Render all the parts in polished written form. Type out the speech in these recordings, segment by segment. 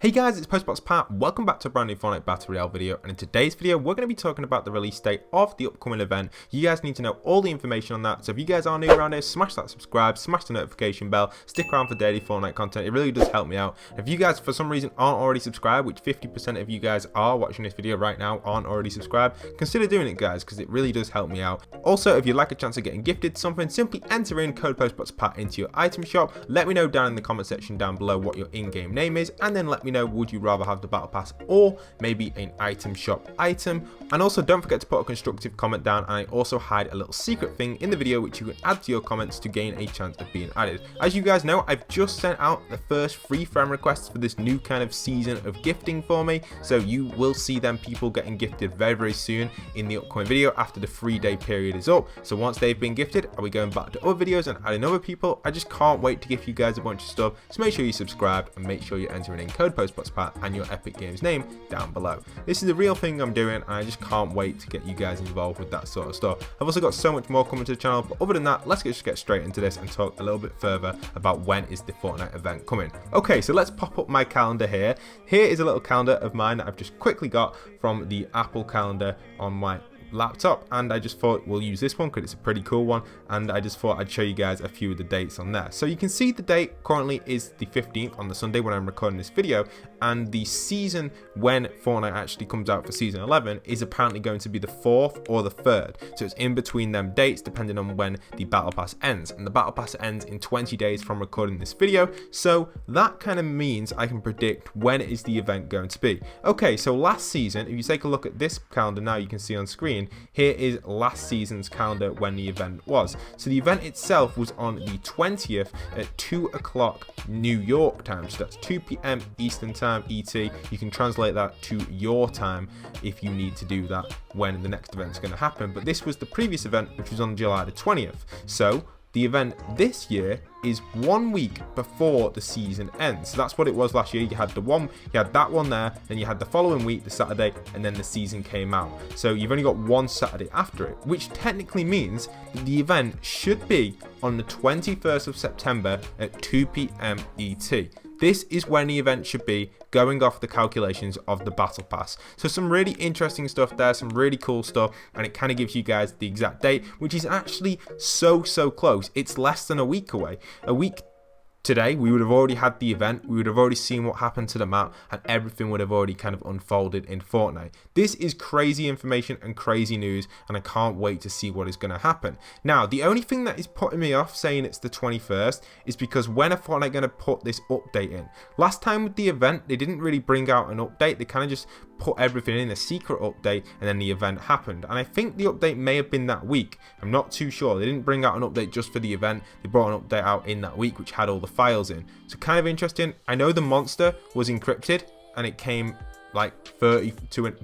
Hey guys, it's postboxpat. Welcome back to a brand new Fortnite Battle Royale video, and in today's video we're going to be talking about the release date of the upcoming event. You guys need to know all the information on that, so if you guys are new around here, smash that subscribe, smash the notification bell, stick around for daily Fortnite content. It really does help me out. If you guys for some reason aren't already subscribed, which 50% of you guys are watching this video right now aren't already subscribed, consider doing it guys, because it really does help me out. Also, if you'd like a chance of getting gifted something, simply enter in code postboxpat into your item shop. Let me know down in the comment section down below what your in-game name is, and then let me know, would you rather have the battle pass or maybe an item shop item. And also don't forget to put a constructive comment down, and I also hide a little secret thing in the video which you can add to your comments to gain a chance of being added. As you guys know, I've just sent out the first free friend requests for this new kind of season of gifting for me, so you will see them people getting gifted very soon in the upcoming video after the 3-day period is up. So once they've been gifted, I'll be going back to other videos and adding other people. I just can't wait to give you guys a bunch of stuff, so make sure you subscribe and make sure you're entering in code postboxpat and your Epic Games name down below. This is the real thing I'm doing, and I just can't wait to get you guys involved with that sort of stuff. I've also got so much more coming to the channel, but other than that, let's just get straight into this and talk a little bit further about when is the Fortnite event coming. Okay, so let's pop up my calendar here. Here is a little calendar of mine that I've just quickly got from the Apple calendar on my laptop, and I just thought we'll use this one because it's a pretty cool one, and I just thought I'd show you guys a few of the dates on there. So you can see the date currently is the 15th on the Sunday when I'm recording this video, and the season when Fortnite actually comes out for season 11 is apparently going to be the 4th or the 3rd, so it's in between them dates depending on when the battle pass ends, and the battle pass ends in 20 days from recording this video, so that kind of means I can predict when is the event going to be. Okay, so last season, if you take a look at this calendar now, you can see on screen, here is last season's calendar when the event was. So the event itself was on the 20th at 2 o'clock New York time, so that's 2 p.m. Eastern time, ET. You can translate that to your time if you need to do that when the next event is going to happen, but this was the previous event, which was on July the 20th. So the event this year is 1 week before the season ends. So that's what it was last year. You had that one there, then you had the following week, the Saturday, and then the season came out. So you've only got one Saturday after it, which technically means that the event should be on the 21st of September at 2 p.m. ET. This is when the event should be, going off the calculations of the battle pass. So some really interesting stuff there, some really cool stuff, and it kind of gives you guys the exact date, which is actually so close. It's less than a week away. A week today, we would have already had the event, we would have already seen what happened to the map, and everything would have already kind of unfolded in Fortnite. This is crazy information and crazy news, and I can't wait to see what is going to happen. Now, the only thing that is putting me off saying it's the 21st is because when are Fortnite going to put this update in? Last time with the event, they didn't really bring out an update, they kind of just put everything in a secret update, and then the event happened, and I think the update may have been that week. I'm not too sure. They didn't bring out an update just for the event, they brought an update out in that week which had all the files in, so kind of interesting. I know the monster was encrypted and it came like 30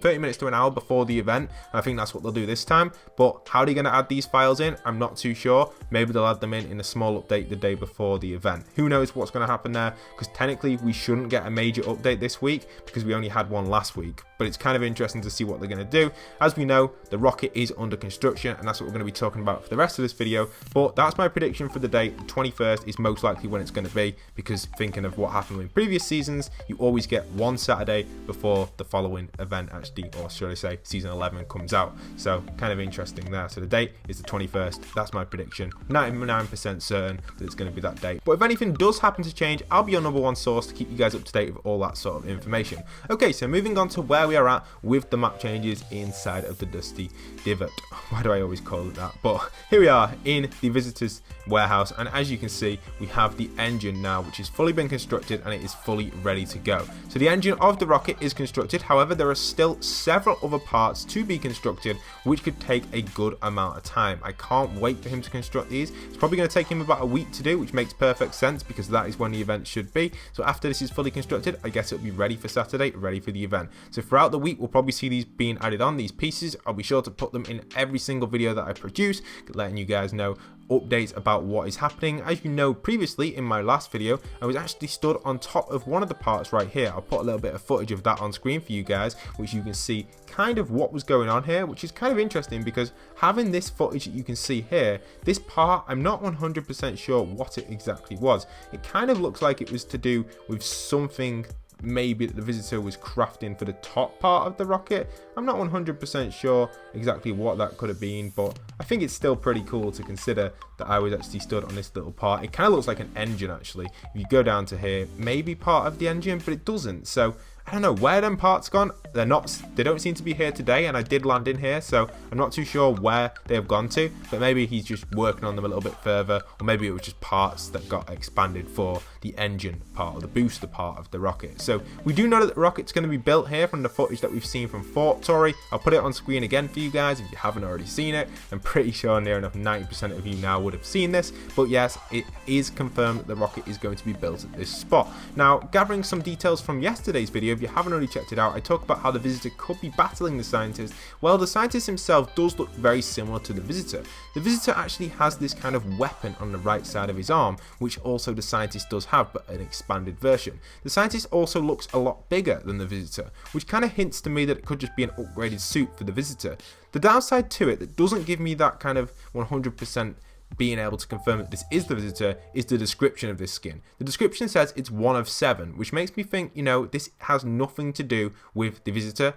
minutes to an hour before the event, and I think that's what they'll do this time, but how are they going to add these files in? I'm not too sure. Maybe they'll add them in a small update the day before the event. Who knows what's going to happen there, because technically we shouldn't get a major update this week because we only had one last week, but it's kind of interesting to see what they're going to do. As we know, the rocket is under construction, and that's what we're going to be talking about for the rest of this video, but that's my prediction for the date. The 21st is most likely when it's going to be, because thinking of what happened in previous seasons, you always get one Saturday before the following event actually, or should I say season 11 comes out. So kind of interesting there. So the date is the 21st. That's my prediction. 99% certain that it's going to be that date, but if anything does happen to change, I'll be your number one source to keep you guys up to date with all that sort of information. Okay, so moving on to where we are at with the map changes inside of the Dusty Divot. Why do I always call it that? But here we are in the visitors warehouse, and as you can see, we have the engine now, which has fully been constructed and it is fully ready to go. So the engine of the rocket is constructed, however there are still several other parts to be constructed which could take a good amount of time. I can't wait for him to construct these. It's probably going to take him about a week to do, which makes perfect sense because that is when the event should be. So after this is fully constructed, I guess it'll be ready for Saturday, ready for the event. So throughout the week we'll probably see these being added on, these pieces. I'll be sure to put them in every single video that I produce, letting you guys know updates about what is happening. As you know, previously in my last video, I was actually stood on top of one of the parts right here. I'll put a little bit of footage of that on screen for you guys, which you can see kind of what was going on here, which is kind of interesting because having this footage that you can see here, this part, I'm not 100% sure what it exactly was. It kind of looks like it was to do with something maybe the visitor was crafting for the top part of the rocket. I'm not 100% sure exactly what that could have been, but I think it's still pretty cool to consider that I was actually stood on this little part. It kind of looks like an engine actually. If you go down to here, maybe part of the engine, but it doesn't. So I don't know where them parts gone. They don't seem to be here today, and I did land in here, so I'm not too sure where they have gone to, but maybe he's just working on them a little bit further, or maybe it was just parts that got expanded for the engine part or the booster part of the rocket. So we do know that the rocket's going to be built here from the footage that we've seen from Fort Tory. I'll put it on screen again for you guys if you haven't already seen it. I'm pretty sure near enough 90% of you now would have seen this, but yes, it is confirmed that the rocket is going to be built at this spot. Now, gathering some details from yesterday's video, if you haven't already checked it out, I talk about how the visitor could be battling the scientist. Well, the scientist himself does look very similar to the visitor. The visitor actually has this kind of weapon on the right side of his arm, which also the scientist does have, but an expanded version. The scientist also looks a lot bigger than the visitor, which kind of hints to me that it could just be an upgraded suit for the visitor. The downside to it that doesn't give me that kind of 100% being able to confirm that this is the visitor is the description of this skin. The description says it's 1 of 7, which makes me think, you know, this has nothing to do with the visitor,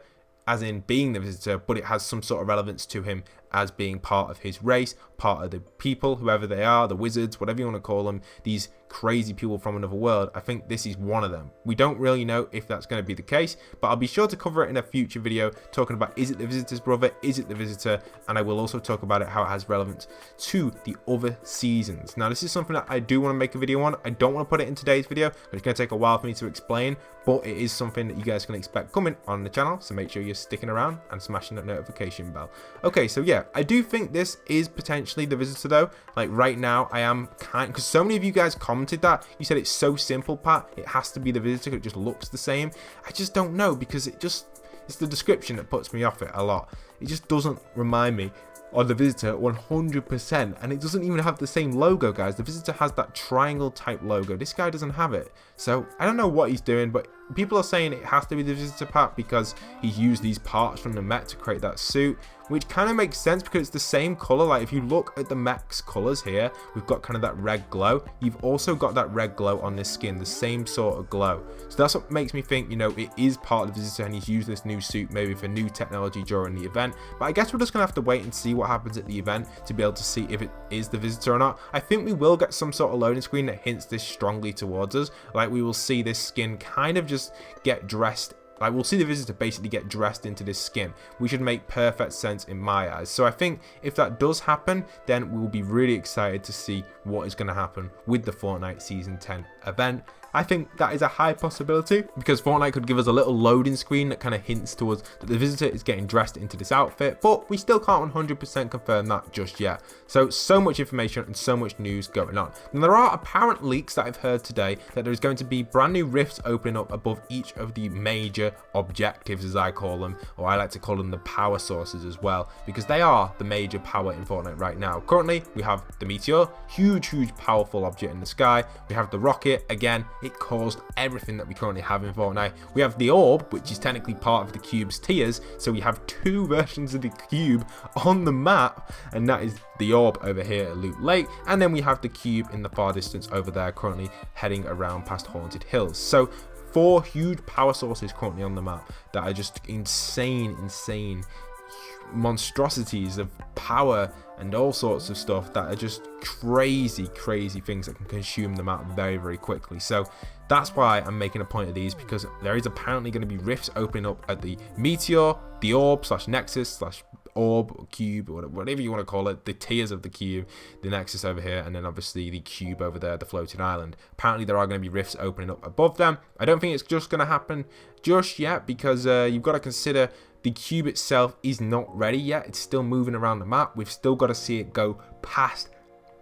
as in being the visitor, but it has some sort of relevance to him as being part of his race, part of the people, whoever they are, the wizards, whatever you want to call them, these crazy people from another world. I think this is one of them. We don't really know if that's going to be the case, but I'll be sure to cover it in a future video talking about, is it the visitor's brother, is it the visitor, and I will also talk about it, how it has relevance to the other seasons. Now, this is something that I do want to make a video on. I don't want to put it in today's video, but it's going to take a while for me to explain, but it is something that you guys can expect coming on the channel, so make sure you're sticking around and smashing that notification bell. Okay, so yeah, I do think this is potentially the visitor though. Like right now, I am because so many of you guys commented that. You said it's so simple, Pat, it has to be the visitor, it just looks the same. I just don't know, because it's the description that puts me off it a lot. It just doesn't remind me of the visitor 100%, and it doesn't even have the same logo, guys. The visitor has that triangle type logo. This guy doesn't have it, so I don't know what he's doing, but people are saying it has to be the visitor, Pat, because he's used these parts from the mech to create that suit, which kind of makes sense because it's the same color. Like if you look at the mech's colors here, we've got kind of that red glow. You've also got that red glow on this skin, the same sort of glow. So that's what makes me think, you know, it is part of the visitor, and he's used this new suit maybe for new technology during the event. But I guess we're just gonna have to wait and see what happens at the event to be able to see if it is the visitor or not. I think we will get some sort of loading screen that hints this strongly towards us. Like we will see this skin kind of just get dressed. Like we'll see the visitor basically get dressed into this skin, which should make perfect sense in my eyes. So I think if that does happen, then we'll be really excited to see what is going to happen with the Fortnite Season 10 event. I think that is a high possibility, because Fortnite could give us a little loading screen that kind of hints towards that the visitor is getting dressed into this outfit, but we still can't 100% confirm that just yet. So much information and so much news going on. And there are apparent leaks that I've heard today that there is going to be brand new rifts opening up above each of the major objectives, as I call them, or I like to call them the power sources as well, because they are the major power in Fortnite right now. Currently, we have the meteor, huge powerful object in the sky. We have the rocket, again, it caused everything that we currently have in Fortnite. We have the orb, which is technically part of the cube's tiers, so we have 2 versions of the cube on the map, and that is the orb over here at Loot Lake, and then we have the cube in the far distance over there, currently heading around past Haunted Hills. So 4 huge power sources currently on the map that are just insane monstrosities of power and all sorts of stuff that are just crazy things that can consume the map very quickly. So that's why I'm making a point of these, because there is apparently going to be rifts opening up at the meteor, the orb / nexus / orb or cube, or whatever you want to call it, the tiers of the cube, the nexus over here, and then obviously the cube over there, the floating island. Apparently there are going to be rifts opening up above them. I don't think it's just going to happen just yet, because you've got to consider the cube itself is not ready yet. It's still moving around the map. We've still got to see it go past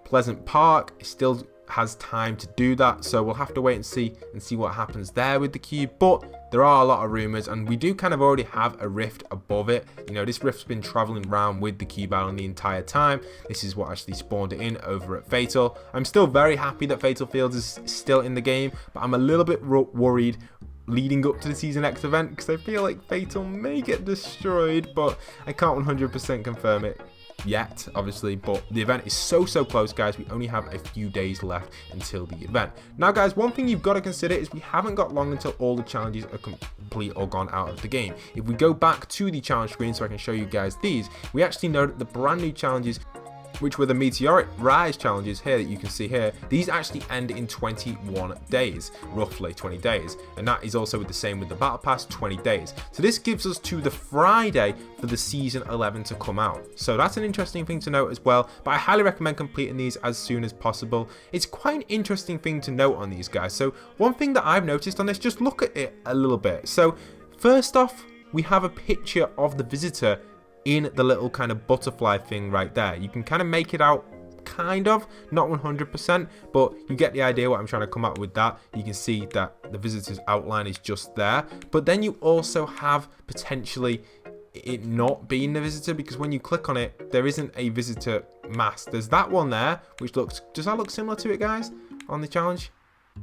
Pleasant Park. It still has time to do that, so we'll have to wait and see what happens there with the cube. But there are a lot of rumors, and we do kind of already have a rift above it. You know, this rift's been traveling around with the cube island the entire time. This is what actually spawned it in over at Fatal. I'm still very happy that Fatal Fields is still in the game, but I'm a little bit worried leading up to the Season X event, because I feel like Fatal may get destroyed, but I can't 100% confirm it yet, obviously, but the event is so close, guys. We only have a few days left until the event. Now, guys, one thing you've got to consider is we haven't got long until all the challenges are complete or gone out of the game. If we go back to the challenge screen so I can show you guys these, we actually know that the brand new challenges, which were the meteoric rise challenges here that you can see here, these actually end in 21 days, roughly 20 days, and that is also the same with the battle pass, 20 days. So this gives us to the Friday for the season 11 to come out. So that's an interesting thing to note as well, but I highly recommend completing these as soon as possible. It's quite an interesting thing to note on these, guys. So one thing that I've noticed on this, just look at it a little bit. So first off, we have a picture of the visitor in the little kind of butterfly thing right there. You can kind of make it out, kind of, not 100%, but you get the idea what I'm trying to come up with. That you can see that the visitor's outline is just there, but then you also have potentially it not being the visitor, because when you click on it, there isn't a visitor mask. There's that one there, which looks, does that look similar to it, guys, on the challenge?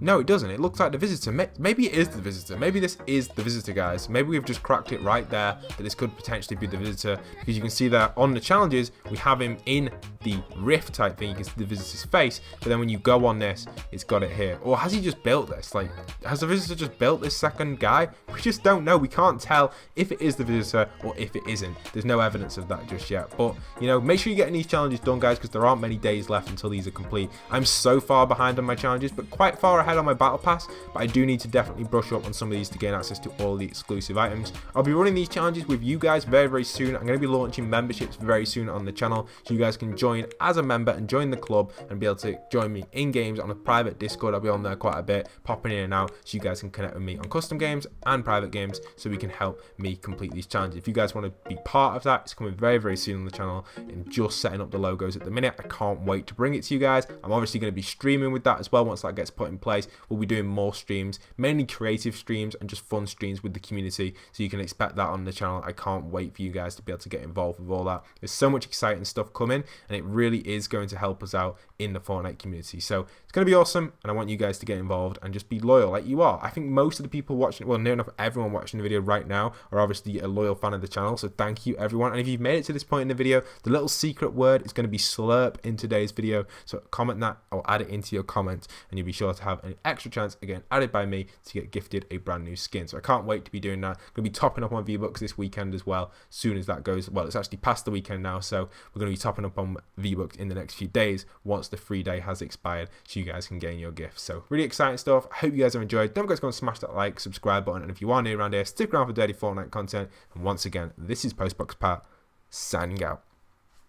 No, it doesn't. It looks like the visitor. Maybe it is the visitor. Maybe this is the visitor, guys. Maybe we've just cracked it right there, that this could potentially be the visitor, because you can see that on the challenges, we have him in the rift type thing. You can see the visitor's face, but then when you go on this, it's got it here. Or has he just built this? Like, has the visitor just built this second guy? We just don't know. We can't tell if it is the visitor or if it isn't. There's no evidence of that just yet. But, you know, make sure you're getting these challenges done, guys, because there aren't many days left until these are complete. I'm so far behind on my challenges, but quite far ahead on my battle pass, but I do need to definitely brush up on some of these to gain access to all the exclusive items. I'll be running these challenges with you guys very soon. I'm going to be launching memberships very soon on the channel, so you guys can join as a member and join the club and be able to join me in games on a private Discord. I'll be on there quite a bit, popping in and out, so you guys can connect with me on custom games and private games, so we can help me complete these challenges. If you guys want to be part of that, it's coming very soon on the channel, and just setting up the logos at the minute. I can't wait to bring it to you guys. I'm obviously going to be streaming with that as well once that gets put in place. We'll be doing more streams, mainly creative streams and just fun streams with the community, so you can expect that on the channel. I can't wait for you guys to be able to get involved with all that. There's so much exciting stuff coming, and it really is going to help us out in the Fortnite community. So it's going to be awesome, and I want you guys to get involved and just be loyal like you are. I think most of the people watching, well, near enough everyone watching the video right now are obviously a loyal fan of the channel, so thank you everyone. And if you've made it to this point in the video, the little secret word is going to be slurp in today's video, so comment that or add it into your comment, and you'll be sure to have an extra chance, again, added by me, to get gifted a brand new skin. So I can't wait to be doing that. I'm going to be topping up on V-Bucks this weekend as well, as soon as that goes. Well, it's actually past the weekend now, so we're going to be topping up on V-Bucks in the next few days once the free day has expired, so you guys can gain your gifts. So really exciting stuff. I hope you guys have enjoyed. Don't forget to go and smash that like, subscribe button, and if you are new around here, stick around for daily Fortnite content. And once again, this is postboxpat signing out.